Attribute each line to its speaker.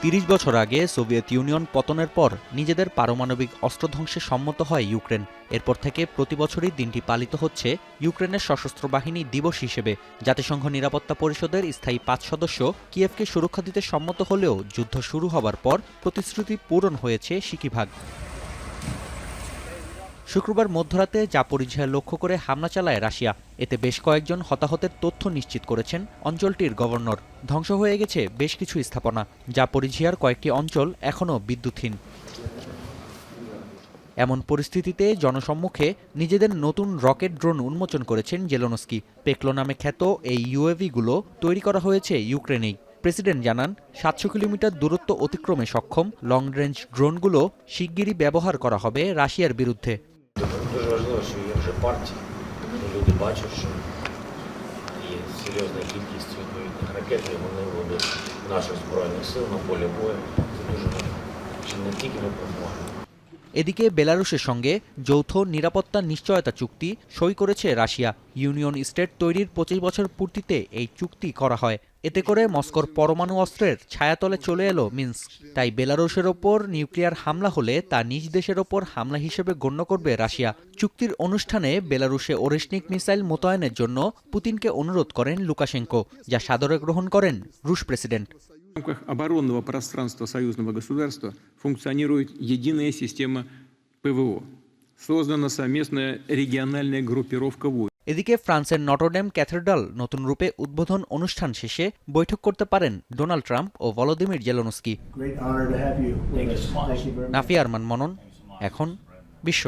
Speaker 1: ৩০ বছর আগে Soviet union পতনের পর নিজেদের পারমাণবিক অস্ত্র ধ্বংসে সম্মত হয় ইউক্রেন। এরপর থেকে প্রতি বছরই দিনটি পালিত হচ্ছে ইউক্রেনের সশস্ত্র বাহিনী দিবস হিসেবে। জাতিসংঘ নিরাপত্তা পরিষদের স্থায়ী ৫ সদস্য কিয়েভকে সুরক্ষা দিতে সম্মত হলেও যুদ্ধ শুরু হবার পর প্রতিশ্রুতি পূরণ হয়েছে সিকিভাগ। শুক্রবার মধ্যরাতে জাপোরিঝিয়া লক্ষ্য করে হামলা চালায় রাশিয়া। এতে বেশ কয়েকজন হতাহতের তথ্য নিশ্চিত করেছেন অঞ্চলটির গভর্নর। ধ্বংস হয়ে গেছে বেশ কিছু স্থাপনা। জাপোরিঝিয়ার কয়েকটি অঞ্চল এখনও বিদ্যুৎহীন। এমন পরিস্থিতিতে জনসম্মুখে নিজেদের নতুন রকেট ড্রোন উন্মোচন করেছেন জেলেনস্কি। পেকলো নামে খ্যাত এই ইউএভিগুলো তৈরি করা হয়েছে ইউক্রেনেই। প্রেসিডেন্ট জানান ৭০০ কিলোমিটার দূরত্ব অতিক্রমে সক্ষম লং রেঞ্জ ড্রোনগুলো শিগগিরই ব্যবহার করা হবে রাশিয়ার বিরুদ্ধে।
Speaker 2: Дуже важливо, що є вже партії, що люди бачать, що є серйозна кількість відповідних ракет, і вони ведуть наших Збройних сил на полі бою. Це дуже важливо. Чи не тільки ми допомагаємо.
Speaker 1: এদিকে বেলারুশের সঙ্গে যৌথ নিরাপত্তা নিশ্চয়তা চুক্তি সই করেছে রাশিয়া। ইউনিয়ন স্টেট তৈরির ২৫ বছর পূর্তিতে এই চুক্তি করা হয়। এতে করে মস্কোর পরমাণু অস্ত্রের ছায়াতলে চলে এলো মিনস্ক। তাই বেলারুশের ওপর নিউক্লিয়ার হামলা হলে তা নিজ দেশের ওপর হামলা হিসেবে গণ্য করবে রাশিয়া। চুক্তির অনুষ্ঠানে বেলারুশে ওরেশনিক মিসাইল মোতায়েনের জন্য পুতিনকে অনুরোধ করেন লুকাশেঙ্কো, যা সাদরে গ্রহণ করেন রুশ প্রেসিডেন্ট।
Speaker 3: В рамках оборонного пространства союзного государства функционирует единая система ПВО. Создана совместная региональная группировка войск.
Speaker 1: এদিকে ফ্রান্সের নটরডেম ক্যাথেড্রাল নতুন রূপে উদ্বোধন অনুষ্ঠান শেষে বৈঠক করতে পারেন ডোনাল্ড ট্রাম্প ও ভলোদিমির জেলেনস্কি। নাফিয়া আরমান মনন, এখন বিশ্ব।